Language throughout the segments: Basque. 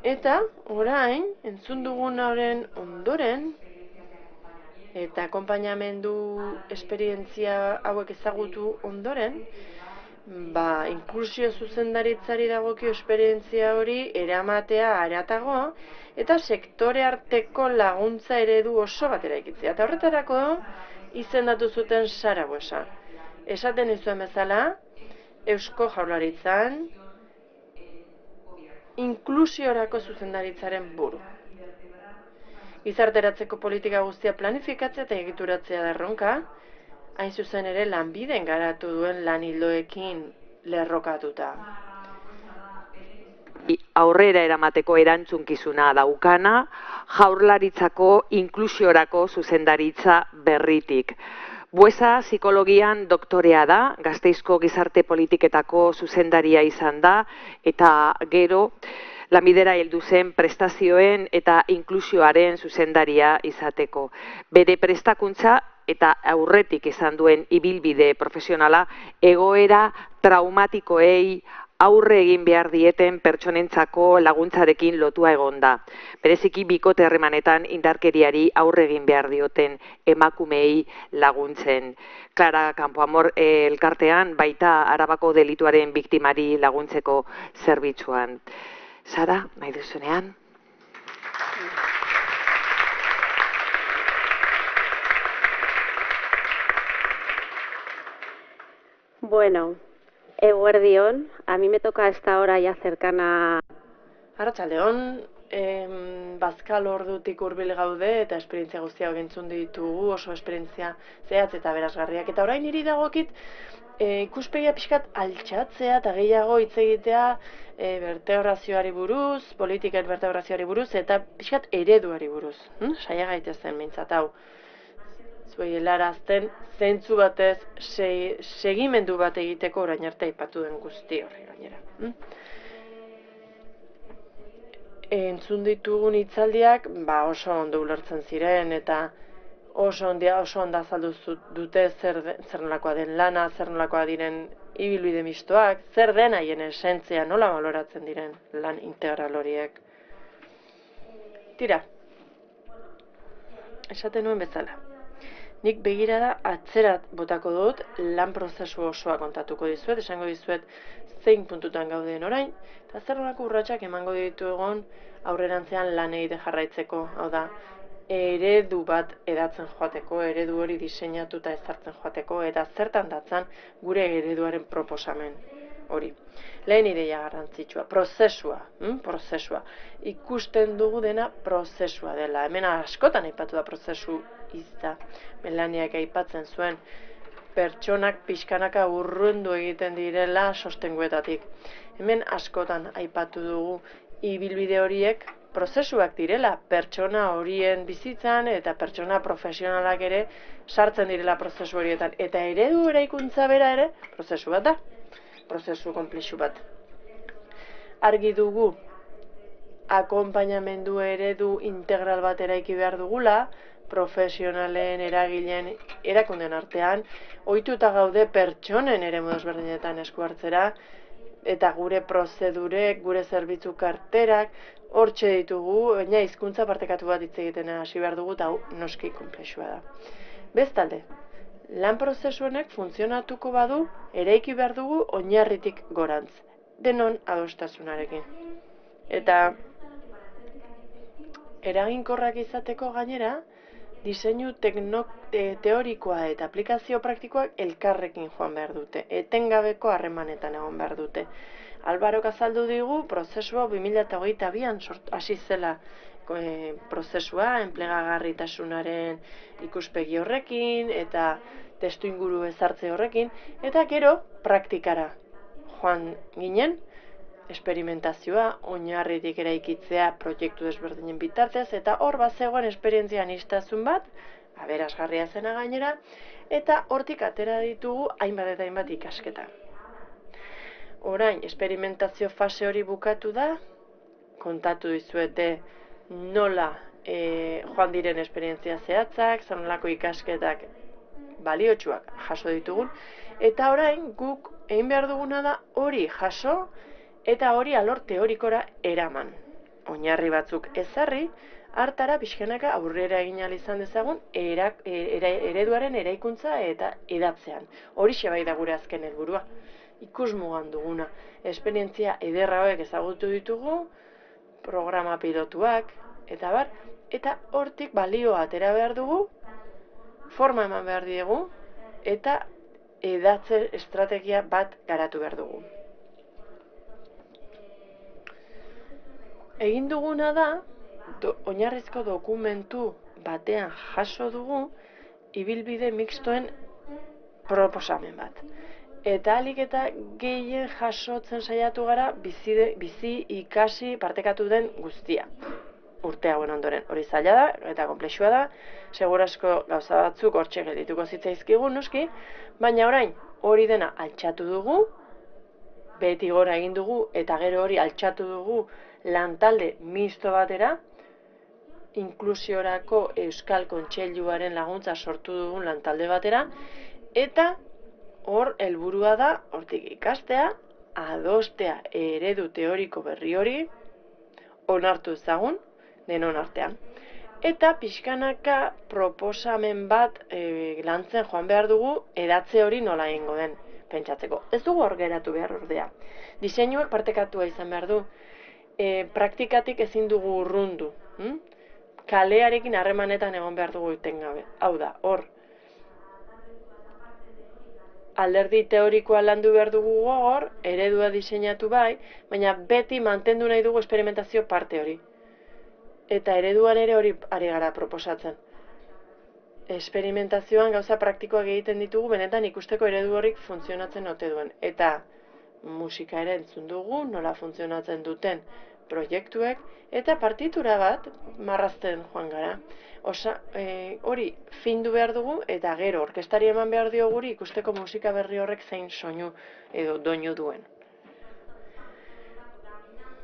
Eta orain, entzun dugun horren ondoren, eta akonpainamendu esperientzia hauek ezagutu ondoren, inklusio zuzendaritzari dagokio esperientzia hori eramatea haratago, eta sektore arteko laguntza eredu oso bat eraikitzea. Eta horretarako izendatu zuten Sara Buesa. Esaten izuen bezala, Eusko Jaurlaritzan inklusiorako zuzendaritzaren buru. Gizarteratzeko politika guztia planifikatzea eta egituratzea da erronka, hain zuzen ere lanbiden garatu duen lan ildoekin lerrokatuta. Aurrera eramateko erantzunkizuna daukana, Jaurlaritzako inklusiorako zuzendaritza berritik. Buesa psikologian doktorea da, Gasteizko gizarte politiketako zuzendaria izan da, eta gero lanbidera heldu zen prestazioen eta inklusioaren zuzendaria izateko. Bere prestakuntza eta aurretik izan duen ibilbide profesionala egoera traumatikoei aurre egin behar dieten pertsonentzako laguntzarekin lotua egonda. Bereziki bikote harremanetan indarkeriari aurre egin behar dioten emakumeei laguntzen. Clara Campoamor elkartean baita Arabako delituaren biktimari laguntzeko zerbitzuan. Sara, nahi duzunean? Bueno, eguerdion, a mí me toca a esta hora ya cercana. Arratsaldeon, bazkal ordutik hurbil gaude eta esperientzia guztia entzun ditugu, oso esperientzia zehatz eta berazgarriak. Eta orain niri dagokit ikuspegia pixkat altxatzea eta gehiago hitz egitea vertebrazioari buruz, politiken vertebrazioari buruz eta pixkat ereduari buruz. Saia gaitezen mintzat hau. Zuei helarazten zentzu batez segimendu bat egiteko orain arte aipatu den guzti horri gainera. Entzun ditugun hitzaldiak oso ondo ulertzen ziren eta oso ondo azaldu dute zer nolakoa den lana, zer nolakoa diren ibilbide mistoak, zer den haien esentzia, nola baloratzen diren lan integral horiek. Tira, esaten nuen bezala. Nik begirada atzerat botako dut, lan prozesu osoa kontatuko dizuet, esango dizuet zein puntutan gauden orain, eta zer nolako urratsak emango ditu egon aurrerantzean lan egite jarraitzeko, hau da, eredu bat edatzen joateko, eredu hori diseinatuta ezartzen joateko, eta zertan datzan gure ereduaren proposamen hori. Lehen ideia garrantzitsua, prozesua. Ikusten dugu dena prozesua dela. Hemen askotan aipatu da prozesu hitza. Melaniak aipatzen zuen pertsonak pixkanaka urrundu egiten direla sostenguetatik. Hemen askotan aipatu dugu ibilbide horiek prozesuak direla, pertsona horien bizitzan eta pertsona profesionalak ere sartzen direla prozesu horietan. Eta eredu eraikuntza bera ere prozesu bat da. Prozesu konplexu bat. Argi dugu akonpainamendu eredu integral bat eraiki behar dugula, profesionalen, eragileen, erakunden artean, ohituta gaude pertsonen eremu desberdinetan esku hartzera, eta gure prozedurek, gure zerbitzu karterak, hortxe ditugu, baina hizkuntza partekatu bat hitz egiten hasi behar dugu, eta noski konplexua da. Bestalde, lan prozesu honek funtzionatuko badu, eraiki behar dugu oinarritik gorantz, denon adostasunarekin. Eta eraginkorrak izateko gainera, diseinu teorikoa eta aplikazio praktikoak elkarrekin joan behar dute, etengabeko harremanetan egon behar dute. Albarok azaldu digu, prozesua 2022an hasi zela prozesua, enplegagarritasunaren ikuspegi horrekin eta testuinguru ezartze horrekin, eta gero praktikara joan ginen, esperimentazioa, oinarritik eraikitzea proiektu desberdinen bitartez, eta hor bazegoen esperientzia aniztasun bat, aberasgarria zena gainera, eta hortik atera ditugu hainbat eta hainbat ikasketa. Orain, esperimentazio fase hori bukatu da, kontatu dizuete nola joan diren esperientzia zehatzak, zer nolako ikasketak baliotsuak jaso ditugun, eta orain guk egin behar duguna da hori jaso eta hori alor teorikora eraman. oinarri batzuk ezarri, hartara pixkanaka aurrera egin ahal izan dezagun ereduaren eraikuntza eta edatzean. Horixe bai da gure azken helburua. Ikusmugan duguna. Esperientzia ederra hauek ezagutu ditugu, programa pilotuak, eta bar, eta hortik balioa atera behar dugu, forma eman behar diegu, eta edatze estrategia bat garatu behar dugu. Egin duguna da, oinarrizko dokumentu batean jaso dugu, ibilbide mixtoen proposamen bat. Eta ahalik eta gehien jasotzen saiatu gara bizi ikasi partekatu den guztia. Urte hauen ondoren. Hori zaila da eta konplexua da, segurazko gauza batzuk hortxe geldituko zitzaizkigu noski, baina orain hori dena altxatu dugu, beti gora egin dugu eta gero hori altxatu dugu lantalde misto batera, inklusiorako Euskal Kontseiluaren laguntza sortu dugun lantalde batera, eta hor helburua da hortik ikastea, adostea eredu teoriko berri hori, onartu ezagun, denon artean. Eta pixkanaka proposamen bat lantzen joan behar dugu edatze hori nola egingo den pentsatzeko. Ez dugu hor geratu behar ordea. Diseinuak partekatua izan behar du, praktikatik ezin dugu urrundu. Kalearekin harremanetan egon behar dugu etengabe. Hau da, hor, alderdi teorikoa landu behar dugu gogor, eredua diseinatu bai, baina beti mantendu nahi dugu esperimentazio parte hori. Eta ereduan ere hori ari gara proposatzen. Esperimentazioan gauza praktikoak egiten ditugu, benetan ikusteko eredu horrik funtzionatzen ote duen. Eta musika ere entzun dugu, nola funtzionatzen duten proiektuek, eta partitura bat marrazten joan gara. Hori findu behar dugu eta gero orkestari eman behar dio guri ikusteko musika berri horrek zein soinu edo doinu duen.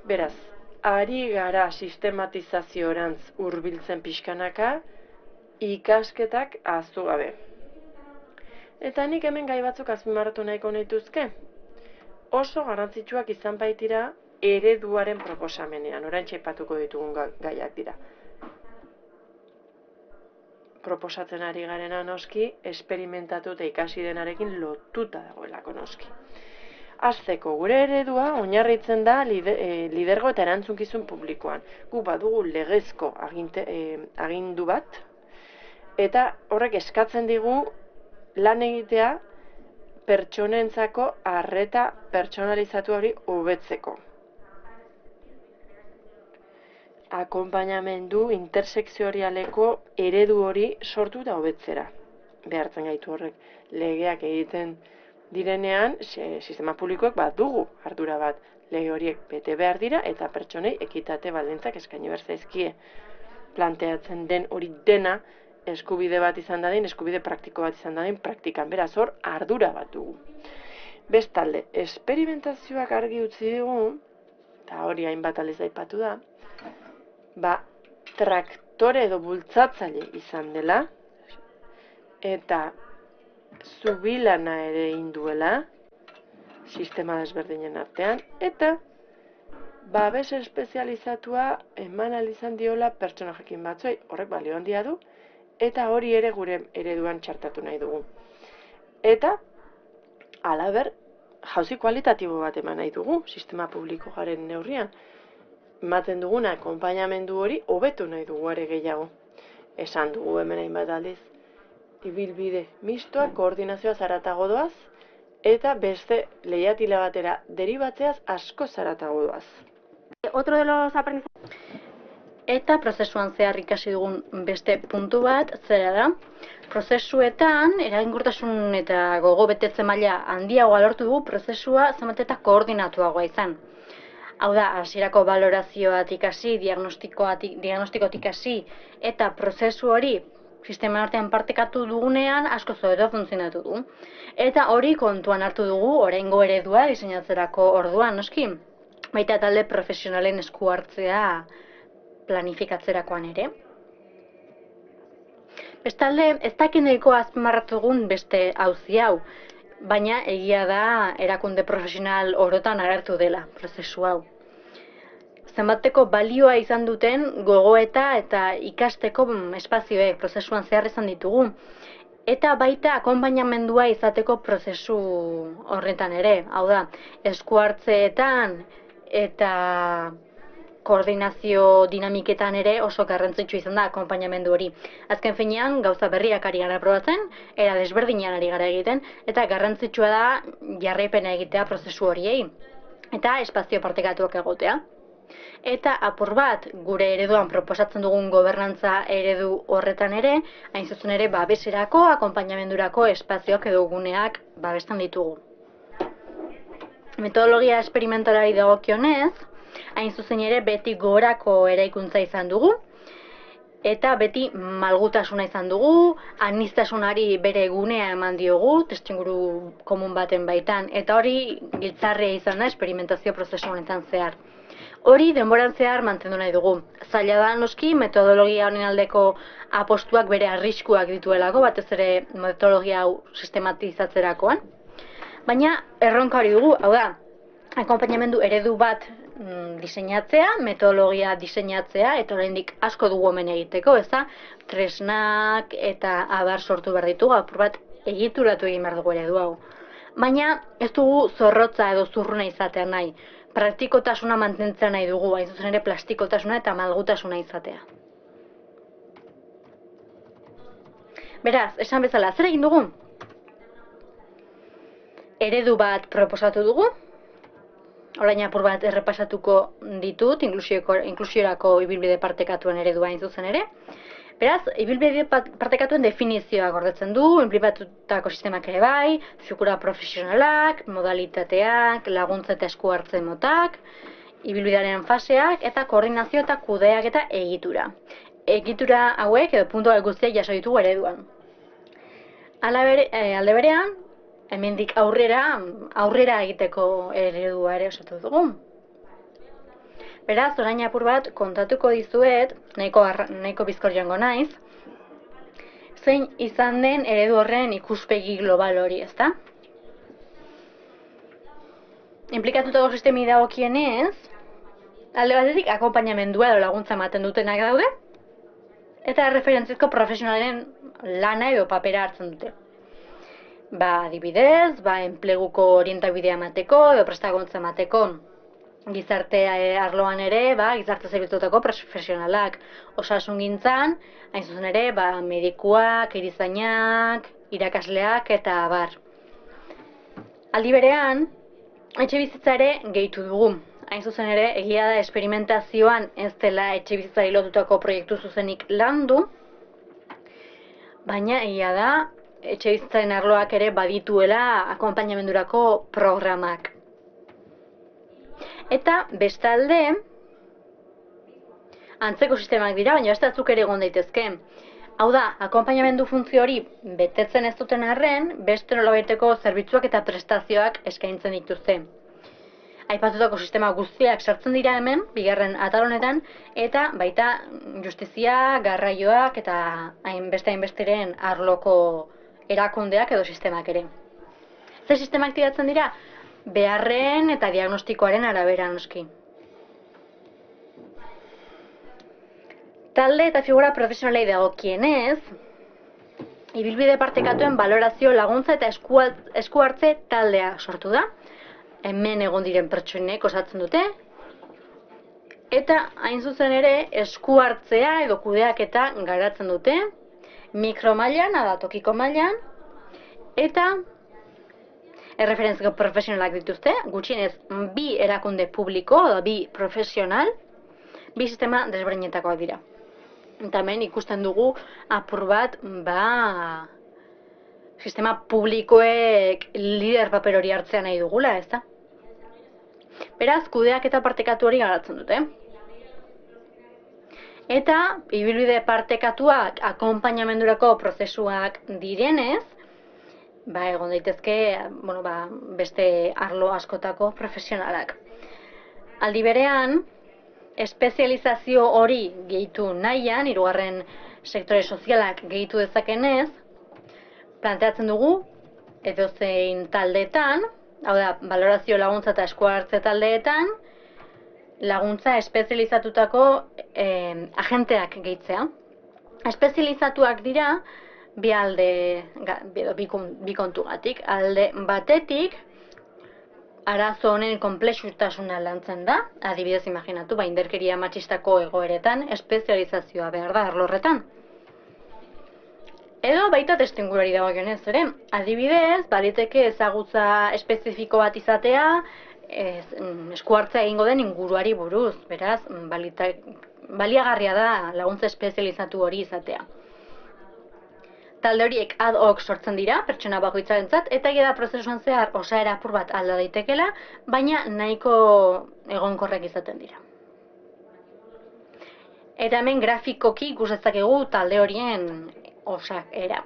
Beraz, ari gara sistematizaziorantz hurbiltzen pixkanaka ikasketak ahaztu gabe. Eta nik hemen gai batzuk azpimarratu nahiko nituzke. Oso garrantzitsuak izan baitira ereduaren proposamenean, oraintxe aipatuko ditugun gaiak dira. Proposatzen ari garena noski, esperimentatu eta ikasi denarekin lotuta dagoelako noski. Hasteko, gure eredua oinarritzen da lidergo eta erantzunkizun publikoan. Gu badugu legezko agindu bat, eta horrek eskatzen digu lan egitea pertsonentzako arreta pertsonalizatu hori hobetzeko. Akonpainamendu intersekzionaleko eredu hori sortu da hobetzera. Behartzen gaitu horrek legeak egiten direnean, sistema publikoek bat dugu ardura bat. Lege horiek bete behar dira eta pertsonei ekitate baldintzak eskaini behar zaizkie. Planteatzen den hori dena eskubide bat izan dadin, eskubide praktiko bat izan dadin praktikan. Beraz hor ardura bat dugu. Bestalde, esperimentazioak argi utzi dugu, eta hori hainbat aldiz aipatu da, traktore edo bultzatzaile izan dela, eta zubilana ere induela, sistema desberdinen artean, eta babes espezializatua eman izan diola pertsona jakin batzuei, horrek balio handia du, eta hori ere gure ereduan txartatu nahi dugu. Eta, halaber, jauzi kualitatibo bat eman nahi dugu, sistema publiko garen neurrian. Ematen duguna akonpainamendu hori hobetu nahi dugu ere gehiago. Esan dugu hemen hainbat aldiz, ibilbide mistoa koordinazioa zaratago doaz, eta beste leihatila batera deribatzeaz asko zaratago doaz. Otro de los aprendizajes eta prozesuan zehar ikasi dugun beste puntu bat, zera da, prozesuetan eraginkortasun eta gogo betetze maila handiagoa lortu dugu prozesua zenbat eta koordinatuagoa izan. Hau da, hasierako balorazioatik hasi, diagnostikotik hasi eta prozesu hori sisteman artean partekatu dugunean asko hobeto funtzionatu du. Eta hori kontuan hartu dugu oraingo eredua diseinatzerako orduan, noski. Baita talde profesionalen esku hartzea planifikatzerakoan ere. Bestalde, ez dakit nahiko azpimarratu dugun beste auzi hau, baina egia da erakunde profesional orotan agertu dela prozesu hau. zenbateko balioa izan duten gogoeta eta ikasteko espazioek prozesuan zehar izan ditugu. Eta baita akonpainamendua izateko prozesu horretan ere. Hau da, esku hartzeetan eta koordinazio dinamiketan ere oso garrantzitsu izan da akonpainamendu hori. Azken finean, gauza berriak ari gara probatzen, era desberdinean ari gara egiten, eta garrantzitsua da jarraipena egitea prozesu horiei. Eta espazio partekatuak egotea. Eta apur bat, gure ereduan proposatzen dugun gobernantza eredu horretan ere, hain zuzen ere babeserako, akonpainamendurako espazioak edo guneak babesten ditugu. Metodologia esperimentalari dagokionez, hain zuzen ere beti gorako eraikuntza izan dugu, eta beti malgutasuna izan dugu, aniztasunari bere gunea eman diogu, testuinguru komun baten baitan, eta hori giltzarria izan da esperimentazio prozesu honetan zehar. Hori denboran zehar mantendu nahi dugu. Zaila da noski metodologia honen aldeko apostuak bere arriskuak dituelako, batez ere metodologia hau sistematizatzerakoan. Baina erronka hori dugu, hau da, akonpainamendu eredu bat diseinatzea, metodologia diseinatzea, eta oraindik asko dugu hemen egiteko, ez da, tresnak eta abar sortu behar ditugu, apur bat egituratu egin behar dugu eredu hau. Baina ez dugu zorrotza edo zurruna izatea nahi, praktikotasuna mantentzea nahi dugu, hain zuzen ere plastikotasuna eta malgutasuna izatea. Beraz, esan bezala, zer egin dugu? Eredu bat proposatu dugu, orain apur bat errepasatuko ditut, inklusiorako ibilbide partekatuen eredua hain zuzen ere. Beraz, ibilbide partekatuen definizioa gordetzen du, inplikatutako sistemak ere bai, figura profesionalak, modalitateak, laguntza eta esku hartze motak, ibilbidearen faseak eta koordinazio eta kudeak eta egitura. Egitura hauek edo puntu guztiak jaso ditugu ereduan. Alde berean, hemendik aurrera egiteko eredua ere osatu dugu. Beraz, orain apur bat kontatuko dizuet, nahiko bizkor joango naiz, zein izan den eredu horren ikuspegi global hori, ezta? Inplikatutako sistemi dagokienez, alde batetik akonpainamendua edo laguntza ematen dutenak daude, eta referentzizko profesionalen lana edo papera hartzen dute. Adibidez, enpleguko orientabidea emateko edo prestakuntza emateko, gizarte arloan ere, gizarte zerbitzuetako profesionalak, osasungintzan, hain zuzen ere, medikuak, erizainak, irakasleak eta abar. Aldi berean, etxebizitza ere gehitu dugu. Hain zuzen ere, egia da esperimentazioan ez dela etxebizitzari lotutako proiektu zuzenik landu, baina egia da, etxebizitzaren arloak ere badituela akonpainamendurako programak. Eta bestalde, antzeko sistemak dira, baina beste batzuk ere egon daitezke. Hau da, akonpainamendu funtzio hori betetzen ez duten arren, beste nolabaiteko zerbitzuak eta prestazioak eskaintzen dituzte. Aipatutako sistema guztiak sartzen dira hemen, bigarren atal honetan, eta baita justizia, garraioak eta hainbesteren arloko erakundeak edo sistemak ere. Ze sistemak aktibatzen dira? Beharren eta diagnostikoaren arabera noski. Talde eta figura profesionalei dagokienez, ibilbide partekatuen balorazio laguntza eta esku hartze taldea sortu da. Hemen egon diren pertsonek osatzen dute. Eta hain zuzen ere esku hartzea edo kudeaketa garatzen dute. Mikromailan, tokiko mailan, eta erreferentziko profesionalak dituzte, gutxienez bi erakunde publiko, bi profesional, bi sistema desberdinetakoak dira. Eta hemen ikusten dugu apur bat, sistema publikoek lider paper hori hartzea nahi dugula, ez da? Beraz, kudeak eta partekatu hori garatzen dute. Eta, ibilbide partekatuak akonpainamendurako prozesuak direnez, egon daitezke, beste arlo askotako profesionalak. Aldi berean, espezializazio hori gehitu nahian, hirugarren sektore sozialak gehitu dezakenez, planteatzen dugu, edozein taldeetan, hau da, balorazio laguntza eta esku hartze taldeetan, laguntza espezializatutako agenteak gehitzea. Espezializatuak dira bi alde, bi kontugatik. Alde batetik, arazo honen konplexutasuna lantzen da, adibidez imaginatu, indarkeria matxistako egoeretan, espezializazioa behar da arlo horretan. Edo baita testuinguruari dagokionez ere, adibidez, baliteke ezagutza espezifiko bat izatea, eskuhartzea egingo den inguruari buruz, beraz, baliagarria da laguntza espezializatu hori izatea. Talde horiek ad hoc sortzen dira, pertsona bakoitzarentzat, eta egia da prozesuan zehar osaera apur bat alda daitekela, baina nahiko egonkorrak izaten dira. Eta hemen grafikoki ikus dezakegu talde horien osaera.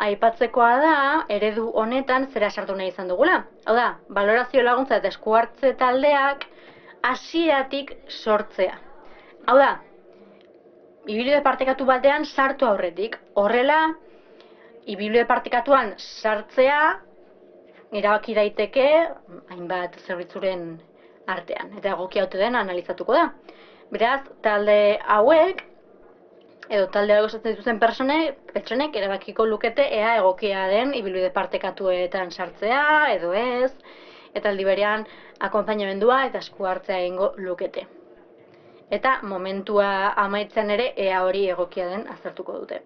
Aipatzekoa da, eredu honetan zera sartu nahi izan dugula. Hau da, balorazio laguntza eta eskuhartze taldeak hasieratik sortzea. Hau da, ibilbide partekatu batean sartu aurretik. Horrela, ibilbide partekatuan sartzea erabaki daiteke hainbat zerbitzuren artean. Eta egokia ote den analizatuko da. Beraz, talde hauek, edo talde hauek osatzen dituzten pertsonek erabakiko lukete ea egokia den ibilbide partekatuetan sartzea, edo ez, eta aldi berean akonpainamendua eta eskuhartzea egingo lukete. Eta momentua amaitzen ere ea hori egokia den aztertuko dute.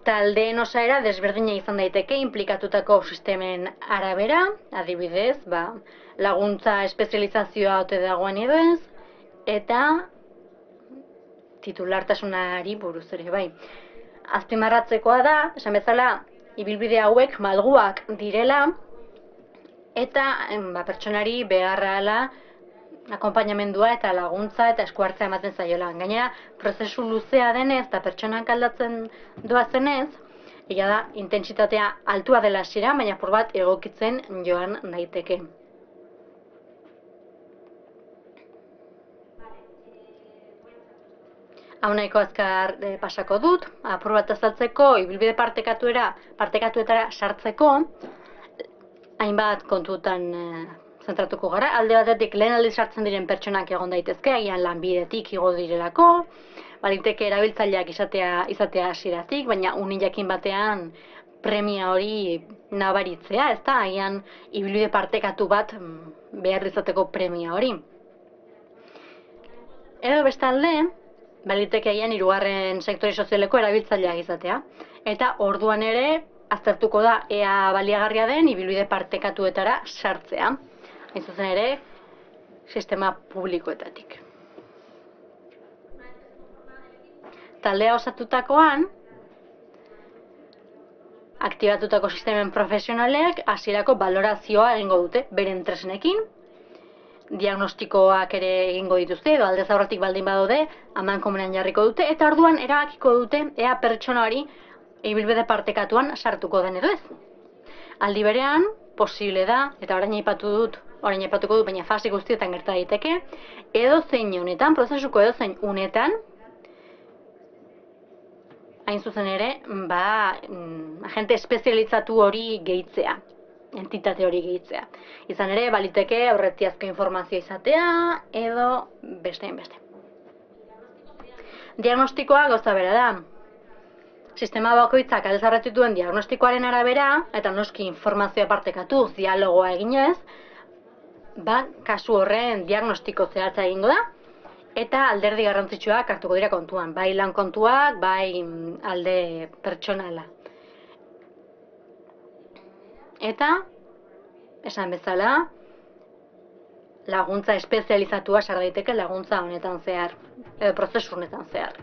Taldeen osaera desberdina izan daiteke inplikatutako sistemen arabera, adibidez, laguntza espezializazioa ote dagoen edo ez, eta titulartasunari buruz ere bai. Azpimarratzekoa da, esan bezala, ibilbide hauek malguak direla, eta pertsonari beharrala akonpainamendua eta laguntza eta eskuhartzea ematen zaiola. Gainera, prozesu luzea denez eta pertsonak aldatzen doazenez, egia da, intentsitatea altua dela hasiera, baina apur bat egokitzen joan daiteke. Hau nahiko azkar pasako dut, apur bat azaltzeko, ibilbide partekatuetara sartzeko, hainbat kontutan zentratuko gara. Alde batetik lehen aldiz sartzen diren pertsonak egon daitezke, agian lanbidetik igo direlako, baliteke erabiltzaileak izatea hasieratik, baina jakin batean premia hori nabaritzea, ez da, agian ibilbide partekatu bat behar izateko premia hori. Edo bestalde, baliteke agian hirugarren sektore sozialeko erabiltzaileak izatea, eta orduan ere aztertuko da ea baliagarria den ibilbide partekatuetara sartzea. Hain zuzen ere, sistema publikoetatik. Taldea osatutakoan, aktibatutako sistemen profesionalek hasierako balorazioa egingo dute, beren tresnekin, diagnostikoak ere egingo dituzte, edo aldez aurretik baldin badaude, amankomunean jarriko dute, eta orduan erabakiko dute ea pertsona hori ibilbide partekatuan sartuko den edo ez. Aldi berean, posible da, eta orain aipatuko dut, baina fase guztietan gerta daiteke, edozein unetan, prozesuko edozein unetan, hain zuzen ere, agente espezializatu hori gehitzea, entitate hori gehitzea. Izan ere, baliteke aurretiazko informazioa izatea, edo beste. Diagnostikoa gauza bera da. Sistema bakoitzak aldez aurretik duen diagnostikoaren arabera, eta noski informazioa partekatuz, dialogoa eginez, kasu horren diagnostiko zehatza egingo da, eta alderdi garrantzitsuak hartuko dira kontuan, bai lan kontuak, bai alde pertsonala. Eta, esan bezala, laguntza espezializatua sar daiteke laguntza honetan zehar, prozesu honetan zehar.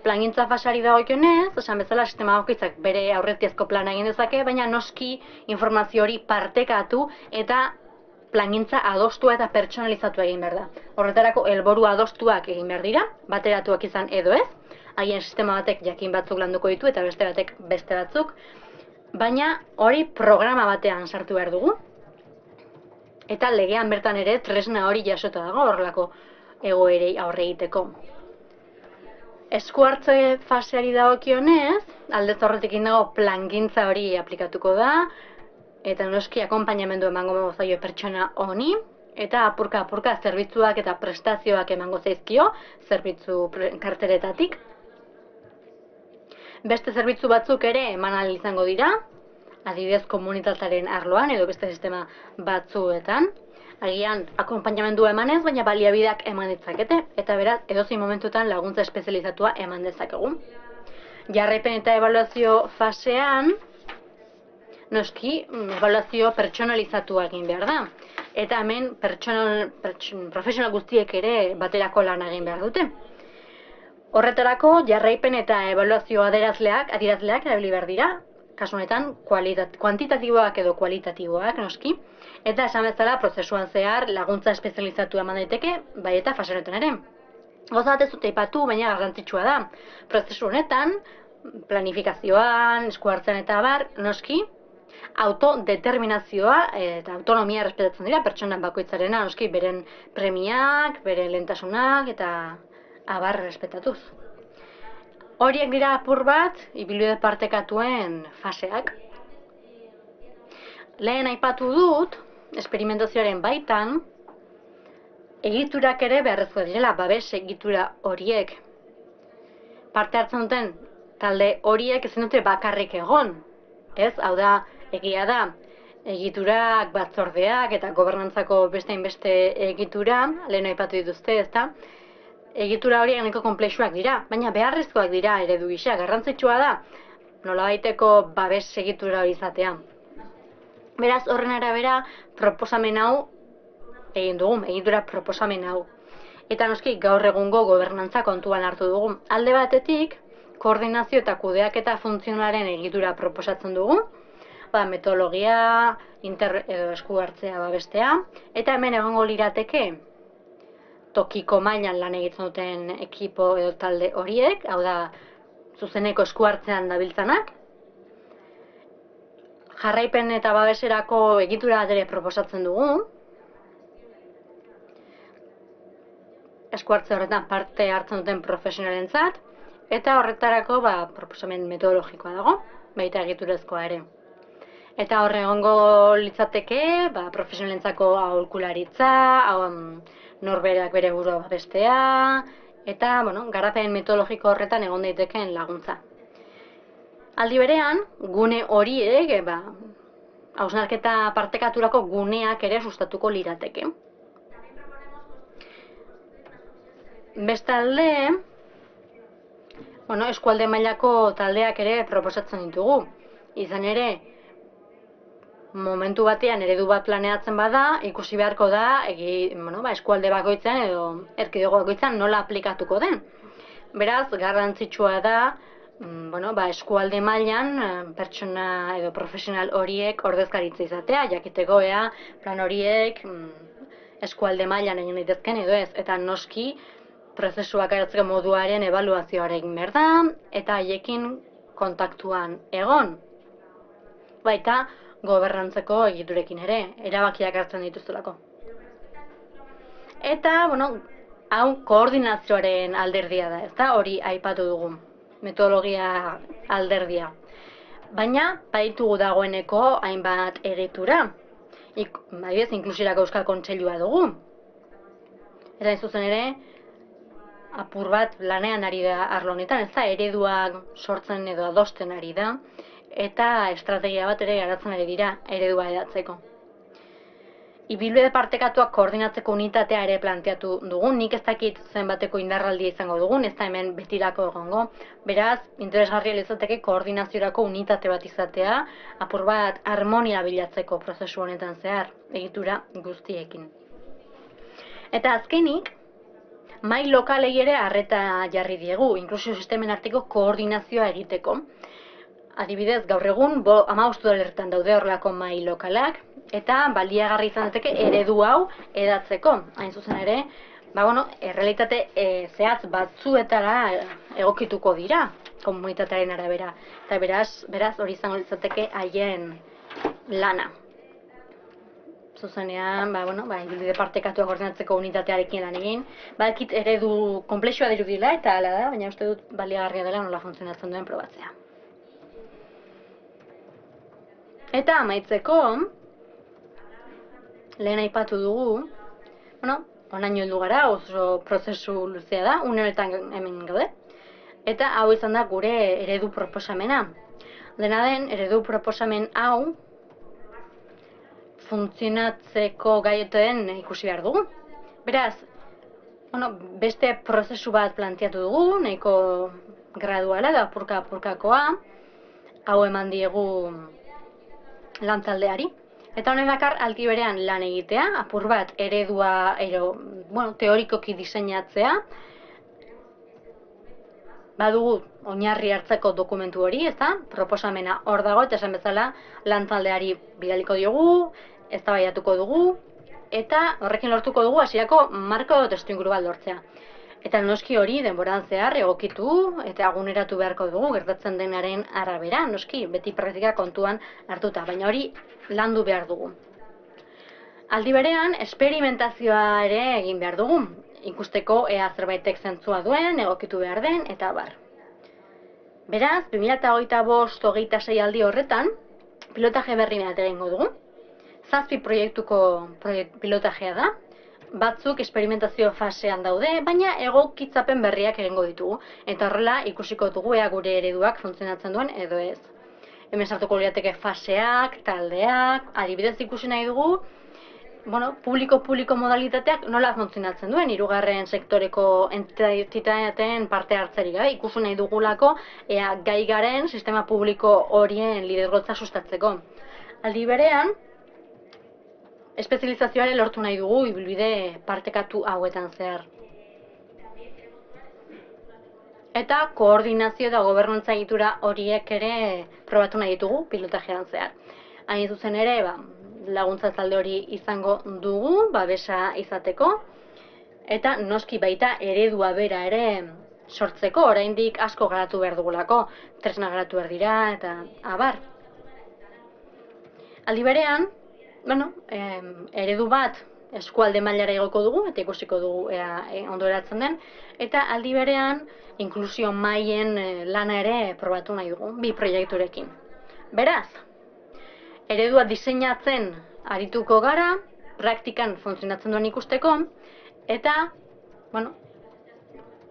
Plangintza fasari dagokionez, esan bezala sistema bakoitzak bere aurretiazko plana egin dezake, baina noski informazio hori partekatu eta plangintza adostua eta pertsonalizatu egin behar da. Horretarako helburu adostuak egin behar dira, bateratuak izan edo ez, agian sistema batek jakin batzuk landuko ditu eta beste batek beste batzuk, baina hori programa batean sartu behar dugu, eta legean bertan ere tresna hori jasota dago horrelako egoerei aurre egiteko. Eskuhartze faseari dagokionez, aldez aurretik dago plangintza hori aplikatuko da, eta noski akonpainamendu emango zaio pertsona honi, eta apurka zerbitzuak eta prestazioak emango zaizkio, zerbitzu karteretatik. Beste zerbitzu batzuk ere eman ahal izango dira, adibidez komunitatearen arloan edo beste sistema batzuetan. Agian akonpainamendua emanez, baina baliabideak eman ditzakete, eta beraz, edozein momentutan laguntza espezializatua eman dezakegu. Jarraipen eta ebaluazio fasean, noski, ebaluazio pertsonalizatua egin behar da. Eta hemen profesional guztiek ere baterako lan egin behar dute. Horretarako, jarraipen eta ebaluazio adierazleak erabili behar dira, kasu honetan kuantitatiboak edo kualitatiboak, noski, eta esan bezala prozesuan zehar laguntza espezializatu eman daiteke, bai eta fase honetan ere. Gauza bat ez dut aipatu, baina garrantzitsua da. Prozesu honetan, planifikazioan, esku hartzen eta abar, noski, autodeterminazioa eta autonomia errespetatzen dira pertsonan bakoitzarena, noski, beren premiak, beren lehentasunak eta abar errespetatuz. Horiek dira apur bat, ibilbide partekatuen faseak. Lehen aipatu dut, esperimentazioaren baitan, egiturak ere beharrezkoak direla, babes egitura horiek. Parte hartzen duten talde horiek ezin dute bakarrik egon. Ez, hau da, egia da, egiturak, batzordeak eta gobernantzako beste egitura, lehen aipatu dituzte, ezta? Egitura horiek nahiko konplexuak dira, baina beharrezkoak dira eredu gisa, garrantzitsua da, nolabaiteko babes egitura hori izatea. Beraz, horren arabera, proposamen hau egin dugu, egitura proposamen hau. Eta noski, gaur egungo gobernantza kontuan hartu dugu. Alde batetik, koordinazio eta kudeaketa funtzionalaren egitura proposatzen dugu, metodologia, edo esku hartzea babestea, eta hemen egongo lirateke tokiko mailan lan egiten duten ekipo edo talde horiek, hau da, zuzeneko esku hartzean dabiltzanak, jarraipen eta babeserako egitura bat ere proposatzen dugu, esku hartze horretan parte hartzen duten profesionalentzat, eta horretarako proposamen metodologikoa dago, baita egiturezkoa ere. Eta horre egongo litzateke, profesionalentzako aholkularitza, norberak bere burua babestea, eta garapen metodologiko horretan egon daitekeen laguntza. Aldi berean, gune horiek, hausnarketa partekaturako guneak ere sustatuko lirateke. Bestalde, eskualde mailako taldeak ere proposatzen ditugu. Izan ere, momentu batean eredu bat planeatzen bada, ikusi beharko da eskualde bakoitzean edo erkidego bakoitzean nola aplikatuko den. Beraz, garrantzitsua da eskualde mailan pertsona edo profesional horiek ordezkaritza izatea, jakiteko plan horiek eskualde mailan egin daitezkeen edo ez, eta noski prozesuak eratzeko moduaren ebaluazioa egin behar da, eta haiekin kontaktuan egon. Baita, gobernantzeko egiturekin ere, erabakiak hartzen dituztelako. Eta, hau koordinazioaren alderdia da, ezta? Hori aipatu dugu, metodologia alderdia. Baina, baditugu dagoeneko hainbat egitura. Adibidez, inklusiorako Euskal Kontseilua dugu. Eta zuzen ere, apur bat lanean ari da arlo honetan, ezta? Ereduak sortzen edo adosten ari da. Eta estrategia bat ere garatzen ari dira eredua hedatzeko. Ibilbide partekatuak koordinatzeko unitatea ere planteatu dugu, nik ez dakit zenbateko indarraldia izango dugun, ez da hemen betirako egongo. Beraz, interesgarria izateke koordinaziorako unitate bat izatea, apur bat harmonia bilatzeko prozesu honetan zehar, egitura guztiekin. Eta azkenik, mahai lokalei ere arreta jarri diegu, inklusio sistemen arteko koordinazioa egiteko. Adibidez, gaur egun 15 udalerritan daude horrelako mahai lokalak, eta baliagarri izan daiteke eredu hau hedatzeko. Hain zuzen ere, errealitate zehatz batzuetara egokituko dira, komunitatearen arabera. Eta beraz hori izango litzateke haien lana. Zuzenean, ibilbide partekatuak koordinatzeko unitatearekin lan egin. Badakit eredu konplexua dirudila eta hala da, baina uste dut baliagarria dela nola funtzionatzen duen probatzea. Eta amaitzeko, lehen aipatu dugu, onaino heldu gara, oso prozesu luzea da, une honetan hemen gaude. Eta hau izan da gure eredu proposamena. Dena den, eredu proposamen hau funtzionatzeko gaioten ikusi behar dugu. Beraz, beste prozesu bat planteatu dugu, nahiko graduala da apurka-apurkakoa, hau eman diegu lantaldeari. Eta honek dakar aldi berean lan egitea, apur bat eredua teorikoki diseinatzea, badugu oinarri hartzeko dokumentu hori, proposamena hor dago, eta esan bezala lantaldeari bidaliko diogu, eztabaidatuko dugu, eta horrekin lortuko dugu hasierako marko testuinguru bat lortzea. Eta noski hori denboran zehar egokitu eta aguneratu beharko dugu gertatzen denaren arabera, noski beti praktika kontuan hartuta, baina hori landu behar dugu. Aldi berean, esperimentazioa ere egin behar dugu, ikusteko ea zerbaitek zentzua duen, egokitu behar den, eta bar. Beraz, 2025-26 aldi horretan, pilotaje berri bat egingo dugu. 7 proiektuko pilotajea da, batzuk esperimentazio fasean daude, baina egokitzapen berriak egingo ditugu. Eta horrela ikusiko dugu ea gure ereduak funtzionatzen duen edo ez. Hemen sartuko lirateke faseak, taldeak, adibidez ikusi nahi dugu, publiko-publiko modalitateak nola funtzionatzen duen, hirugarren sektoreko entitateen parte hartzerik gabe, ikusi nahi dugulako ea gai garen sistema publiko horien lidergotza sustatzeko. Aldi berean, espezializazioare lortu nahi dugu ibilbide partekatu hauetan zehar. Eta koordinazio eta gobernantza egitura horiek ere probatu nahi ditugu pilotajean zehar. Hain zuzen ere, laguntza talde hori izango dugu, babesa izateko, eta noski baita eredua bera ere sortzeko, oraindik asko garatu behar dugulako, tresna garatu behar dira, eta abar. Aldi berean, eredu bat eskualde mailara igoko dugu, eta ikusiko dugu ondo eratzen den, eta aldi berean inklusio mailen lana ere probatu nahi dugu, 2 proiekturekin. Beraz, eredua diseinatzen arituko gara, praktikan funtzionatzen duen ikusteko, eta,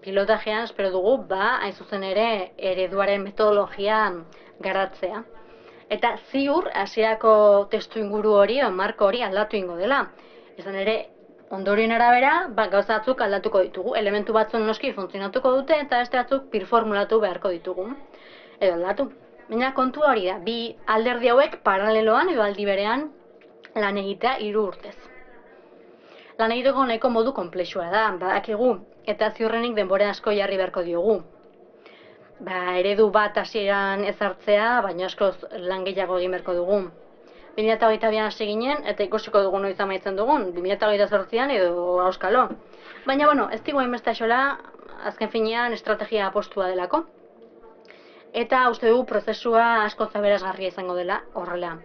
pilotajean espero dugu, hain zuzen ere ereduaren metodologian garatzea. Eta ziur, hasierako testuinguru hori, marko hori aldatu ingo dela. Izan ere, ondorioen arabera, gauza batzuk aldatuko ditugu. Elementu batzuk noski funtzionatuko dute, eta beste batzuk birformulatu beharko ditugu. Edo aldatu. Baina kontu hori da, 2 alderdi hauek paraleloan edo aldi berean lan egitea 3 urtez. Lan egiteko nahiko modu konplexua da, badakigu, eta ziurrenik denbora asko jarri beharko diogu. Eredu bat hasieran ezartzea, baina askoz lan gehiago egin beharko dugu. 2022an hasi ginen, eta ikusiko dugu noiz amaitzen dugun, 2028an edo auskalo. Baina, ez digu hainbeste axola, azken finean estrategia apostua delako. Eta uste dugu prozesua asko aberasgarria izango dela horrela.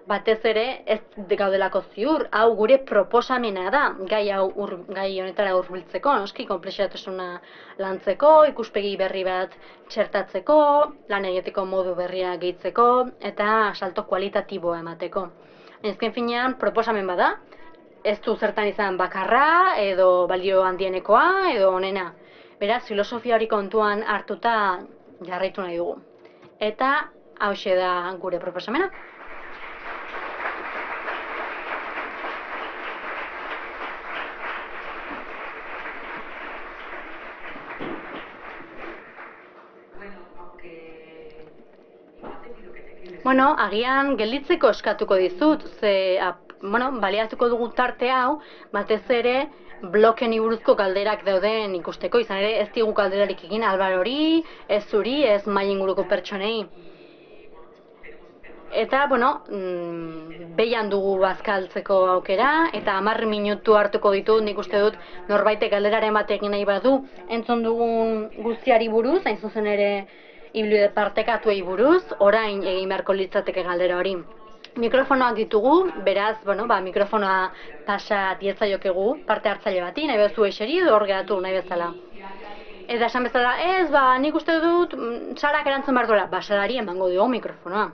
Batez ere, ez gaudelako ziur, hau gure proposamena da, gai honetara hurbiltzeko, noski, konplexutasuna lantzeko, ikuspegi berri bat txertatzeko, lan egiteko modu berria gehitzeko, eta salto kualitatiboa emateko. Azken finean, proposamen bada, ez du zertan izan bakarra, edo balio handienekoa, edo onena. Beraz, filosofia hori kontuan hartuta jarraitu nahi dugu. Eta hauxe da gure proposamena. Agian gelditzeko eskatuko dizut, baliatuko dugu tarte hau, batez ere bloken buruzko galderak dauden ikusteko, izan ere ez digu galderarik egin Albarori, ez zuri, ez mai inguruko pertsonei. Eta, behian dugu bazkaltzeko aukera, eta 10 minutu hartuko ditu, nik uste dut norbaitek galderaren bat egin nahi badu, entzun dugun guztiari buruz, hain zuzen ere ibilbide partekatuei buruz, orain egin beharko litzateke galdera hori. Mikrofonoak ditugu, beraz, mikrofonoa pasa dietzaiokegu parte hartzaile bati, nahi bezu eseri edo hor geratu nahi bezala. Eta esan bezala, ez, nik uste dut, Sarak erantzun behar duela, Sarari emango dugu mikrofonoa.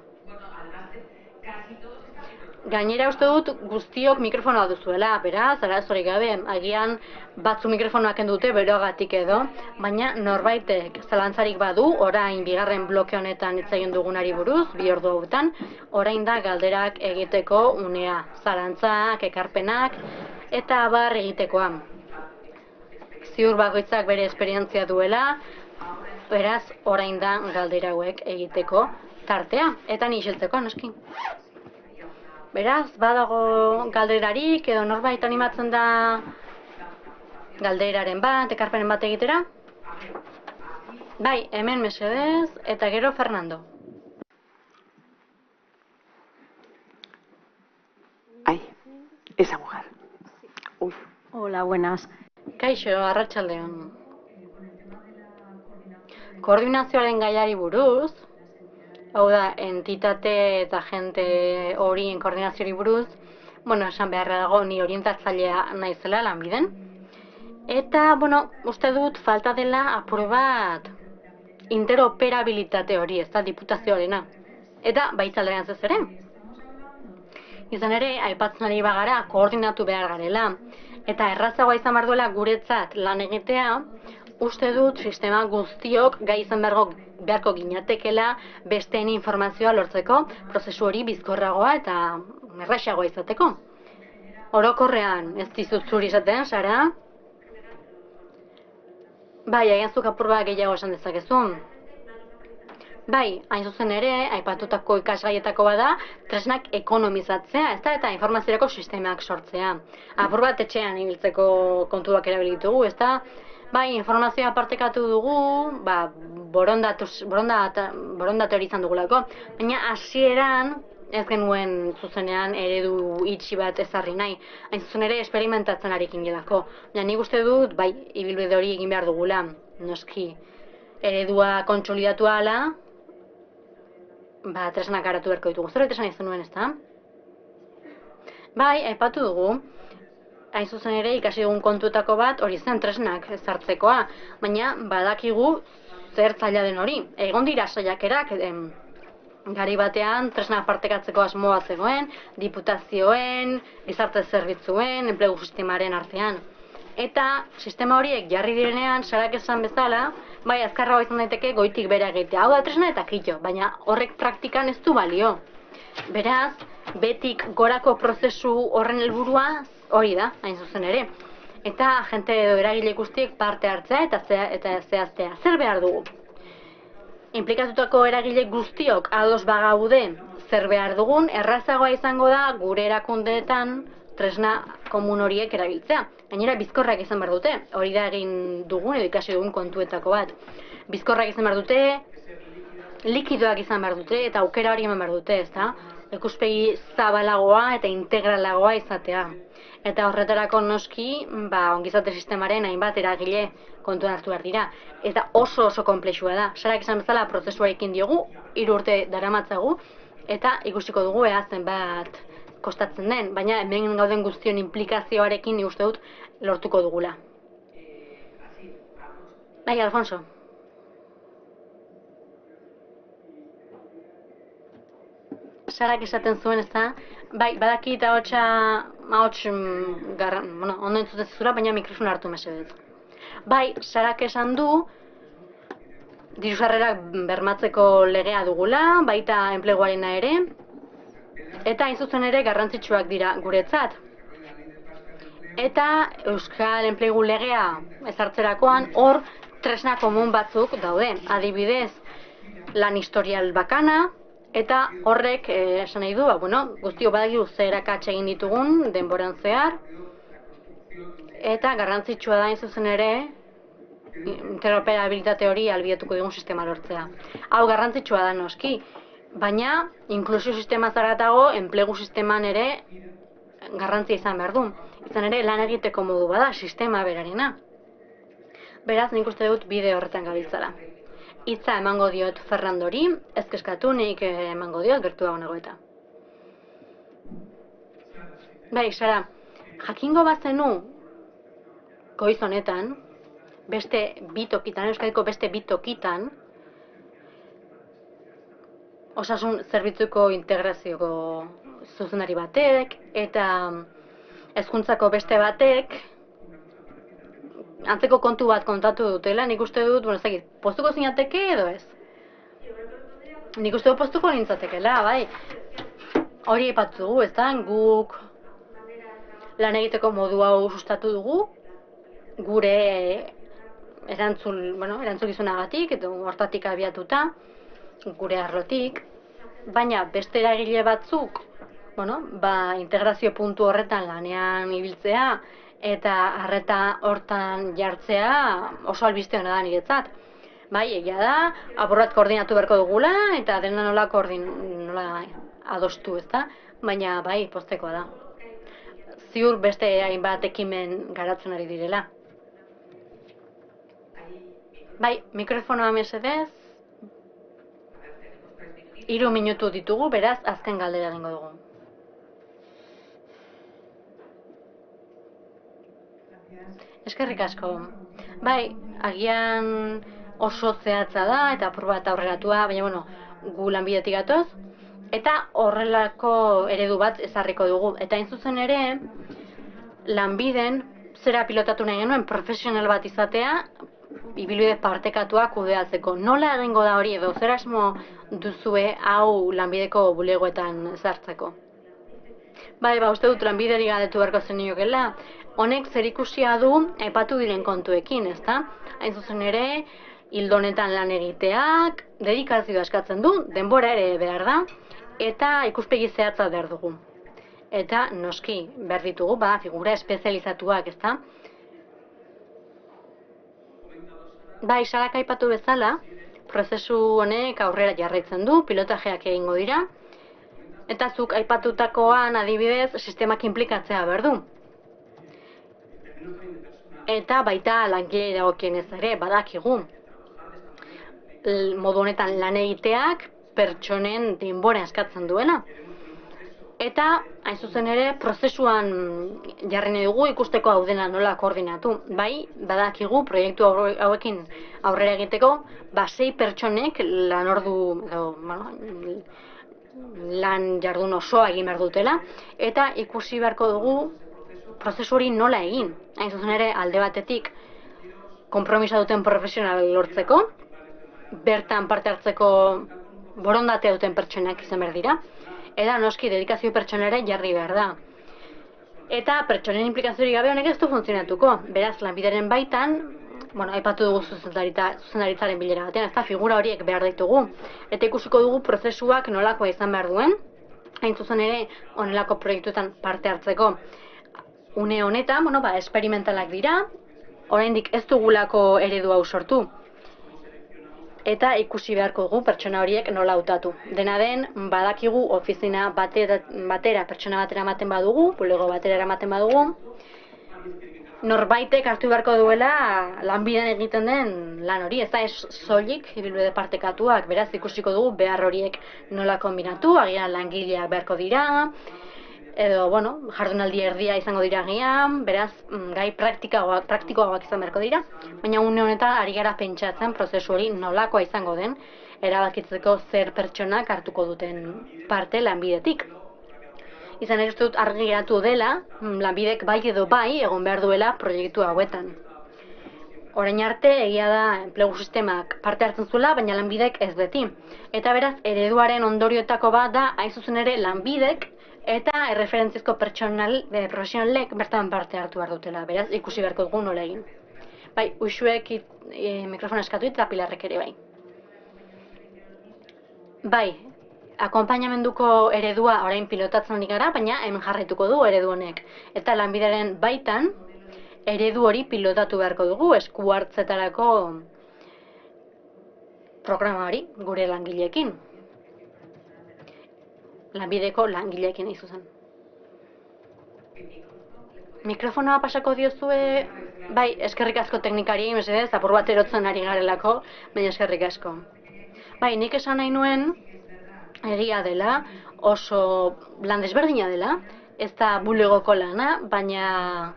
Gainera uste dut guztiok mikrofonoa duzuela, beraz, arazorik gabe, agian batzu mikrofonoak dute beroagatik edo, baina norbaitek zalantzarik badu, orain bigarren bloke honetan hitz egin dugunari buruz, 2 ordu hauetan, orain da galderak egiteko unea, zalantzak, ekarpenak, eta abar egitekoa. Ziur bakoitzak bere esperientzia duela, beraz, orain da galdera hauek egiteko tartea, eta ni isiltzeko, noski. Beraz, badago galderarik edo norbait animatzen da galderaren bat, ekarpenen bat egitera? Bai, hemen mesedez, eta gero Fernando. Ai, esa mujer. Uy. Hola, buenas. Kaixo, arratsaldeon. Koordinazioaren gaiari buruz, hau da, entitate eta jente horien koordinazioari buruz, esan beharra dago ni orientatzailea naizela lanbiden. Eta, uste dut falta dela apur bat interoperabilitate hori, ez da, diputazioarena. Eta baitzaldean ez ere. Izan ere, aipatzen ari bagara, koordinatu behar garela. Eta errazagoa izan behar duela guretzat lan egitea, uste dut sistema guztiok gai izan beharko ginatekela besteen informazioa lortzeko, prozesu hori bizkorragoa eta erraxagoa izateko. Orokorrean, ez dizut zuri izaten, Sara? Bai, agian zuk apur bat gehiago esan dezakezu. Bai, hain zuzen ere, aipatutako ikasgaietako bada, tresnak ekonomizatzea, ez da, eta informaziorako sistemak sortzea. Apur bat etxean ibiltzeko kontuak erabilitugu, ez da? Bai, informazioa partekatu dugu, borondate hori izan dugulako, baina hasieran ez genuen zuzenean eredu itxi bat ezarri nahi. Hain zuzen ere, esperimentatzen arekin gelako. Baina nik uste dut, bai, ibilbide hori egin behar dugula, noski. Eredua kontsolidatu ahala, tresnak garatu beharko ditugu. Zerbait esan izan nuen, ez da? Bai, aipatu dugu. Hain zuzen ere, ikasi dugun kontuetako bat hori zen tresnak ezartzekoa, baina badakigu zer zaila den hori. Egon dira saiakerak, gari batean tresnak partekatzeko asmoa zegoen, diputazioen, gizarte zerbitzuen, enplegu sistemaren artean. Eta sistema horiek jarri direnean, Sarak esan bezala, bai azkarragoa izan daiteke goitik bera egitea. Hau da tresna eta kito, baina horrek praktikan ez du balio. Beraz, betik gorako prozesu horren helburua hori da, hain zuzen ere. Eta jente edo eragile guztiek parte hartzea eta zehaztea. Zer behar dugu? Implikatutako eragile guztiok ados bagaude zer behar dugun, errazagoa izango da gure erakundeetan tresna komun horiek erabiltzea. Gainera bizkorrak izan behar dute, hori da egin dugun edo ikasi dugun kontuetako bat. Bizkorrak izan behar dute, likidoak izan behar dute eta aukera hori eman behar dute, ezta? Ikuspegi zabalagoa eta integralagoa izatea. Eta horretarako noski, ongizate sistemaren hainbat eragile kontuan hartu behar dira. Eta oso konplexua da. Sarak esan bezala prozesuarekin diogu, 3 urte daramatzagu, eta ikusiko dugu zenbat kostatzen den, baina hemen gauden guztion implikazioarekin nik uste dut lortuko dugula. Bai, Alfonso. Sarak esaten zuen, ez da? Bai, badakit ahots ondo entzuten zizura, baina mikrofon hartu mesedez. Bai, Sarak esan du, diru-sarrerak bermatzeko legea dugula, baita enpleguarena ere, eta hain zuzen ere garrantzitsuak dira guretzat. Eta Euskal Enplegu legea ezartzerakoan hor tresna komun batzuk daude. Adibidez, lan historial bakana, eta horrek esan nahi du, guztio badakigu zer akats egin ditugun denboran zehar, eta garrantzitsua da hain zuzen ere interoperabilitate hori ahalbidetuko digun sistema lortzea. Hau garrantzitsua da noski, baina inklusio sistema zaratago enplegu sisteman ere garrantzia izan behar du. Izan ere lan egiteko modu bada sistema berarena. Beraz, nik uste dut bide horretan gabiltzala. Hitza emango diot Fernandori, ez kezkatu nik emango diot gertuago nago eta. Bai, Sara, jakingo bazenu goiz honetan, beste bi tokitan, Euskadiko beste bi tokitan, osasun zerbitzuko integrazioko zuzendari batek eta hezkuntzako beste batek antzeko kontu bat kontatu dutela, nik uste dut, bueno, ez dakit, postuko zinateke edo ez? Nik uste dut postuko nintzatekela, bai. Hori aipatu dugu, ez da, guk lan egiteko modu hau sustatu dugu, gure erantzukizunagatik, edo hortatik abiatuta, gure arlotik, baina beste eragile batzuk, integrazio puntu horretan lanean ibiltzea, eta arreta hortan jartzea oso albiste hona da niretzat. Bai, egia da, apurrat koordinatu beharko dugula, eta dena nola adostu, ez da? Baina, bai, postekoa da. Ziur beste hainbat ekimen garatzen ari direla. Bai, mikrofonoa mesedez. 3 minutu ditugu, beraz, azken galdera egingo dugu. Eskerrik asko. Bai, agian oso zehatza da eta apur bat aurreratua, baina gu lanbidetik gatoz, eta horrelako eredu bat ezarriko dugu. Eta hain zuzen ere, lanbiden zera pilotatu nahi genuen profesional bat izatea, ibilbide partekatuak kudeatzeko. Nola egingo da hori edo zer asmo duzue hau lanbideko bulegoetan sartzeko? Bai, uste dut lanbideri galdetu beharko zeniokela. Honek zerikusia du aipatu diren kontuekin, ezta? Hain zuzen ere, ildo honetan lan egiteak, dedikazioa eskatzen du, denbora ere behar da, eta ikuspegi zehatza behar dugu. Eta noski, behar ditugu, figura espezializatuak, ezta? Bai, Sarak aipatu bezala, prozesu honek aurrera jarraitzen du, pilotajeak egingo dira, eta zuk aipatutakoan adibidez sistemak inplikatzea behar du. Eta baita langile dagokienez ere, badakigu. Modu honetan lan egiteak pertsonen denbora eskatzen duela. Eta, hain zuzen ere, prozesuan jarri nahi dugu ikusteko hau dena nola koordinatu. Bai, badakigu proiektu hauekin aurrera egiteko, 6 pertsonek lan jardun osoa egin behar dutela, eta ikusi beharko dugu prozesu hori nola egin. Hain zuzen ere, alde batetik konpromisa duten profesional lortzeko, bertan parte hartzeko borondatea duten pertsonak izan behar dira, eta noski dedikazio pertsonara jarri behar da. Eta pertsonen implikaziorik gabe honek ez du funtzionatuko. Beraz, lanbideren baitan, aipatu dugu zuzendaritzaren bilera batean, ez da figura horiek behar ditugu. Eta ikusiko dugu prozesuak nolakoa izan behar duen, hain zuzen ere honelako proiektuetan parte hartzeko. Une honetan, esperimentalak dira, oraindik ez dugulako eredu hau sortu. Eta ikusi beharko dugu pertsona horiek nola hautatu. Dena den, badakigu ofizina batera pertsona batera ematen badugu, bulego batera eramaten badugu, norbaitek hartu beharko duela lanbidean egiten den lan hori, ez da soilik ibilbide partekatuak, beraz ikusiko dugu behar horiek nola kombinatu, agian langileak beharko dira, edo, jardunaldi erdia izango dira agian, beraz, gai praktikoagoak izan beharko dira, baina une honetan ari gara pentsatzen prozesu hori nolakoa izango den, erabakitzeko zer pertsonak hartuko duten parte lanbidetik. Izan ere uste dut argi geratu dela, lanbidek bai edo bai egon behar duela proiektu hauetan. Orain arte, egia da enplegu sistemak parte hartzen zuela, baina lanbidek ez beti. Eta beraz, ereduaren ondorioetako bat da, hain zuzen ere lanbidek eta erreferentziazko profesionalek bertan parte hartu behar dutela. Beraz, ikusi beharko dugu nola egin. Bai, Uxuek mikrofona eskatu eta Pilarrek ere bai. Bai, akonpainamenduko eredua orain pilotatzen ari gara, baina hemen jarraituko du eredu honek. Eta lanbideren baitan eredu hori pilotatu beharko dugu esku hartzetarako programa hori gure langileekin. Lanbideko langileekin nahi zuzen. Mikrofonoa pasako diozue, bai, eskerrik asko teknikari, mesedez, apur bat erotzen ari garelako, baina eskerrik asko. Bai, nik esan nahi nuen, egia dela, oso lan desberdina dela, ez da bulegoko lana, baina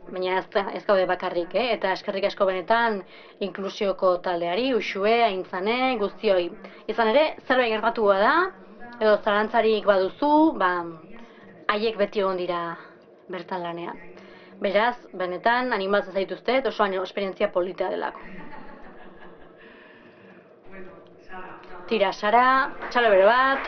baina ez gaude bakarrik, eta eskerrik asko benetan inklusioko taldeari, Uxue, Aintzane, guztioi. Izan ere, zerbait gertatua da, edo zalantzarik baduzu, haiek beti egon dira bertan lanean. Beraz, benetan, animatzen zaituztet, oso esperientzia polita delako. Tira, Sara, txalo bere bat.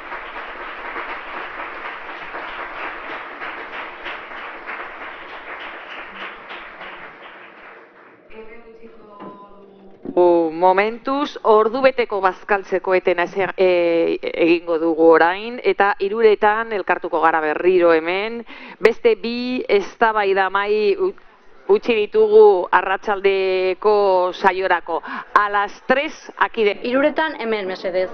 Momentuz, ordubeteko bazkaltzeko etena egingo dugu orain, eta 3:00 elkartuko gara berriro hemen. Beste 2 eztabaida mahai utzi ditugu arratsaldeko saiorako. A las 3 aquí de... 3:00 hemen, mesedez.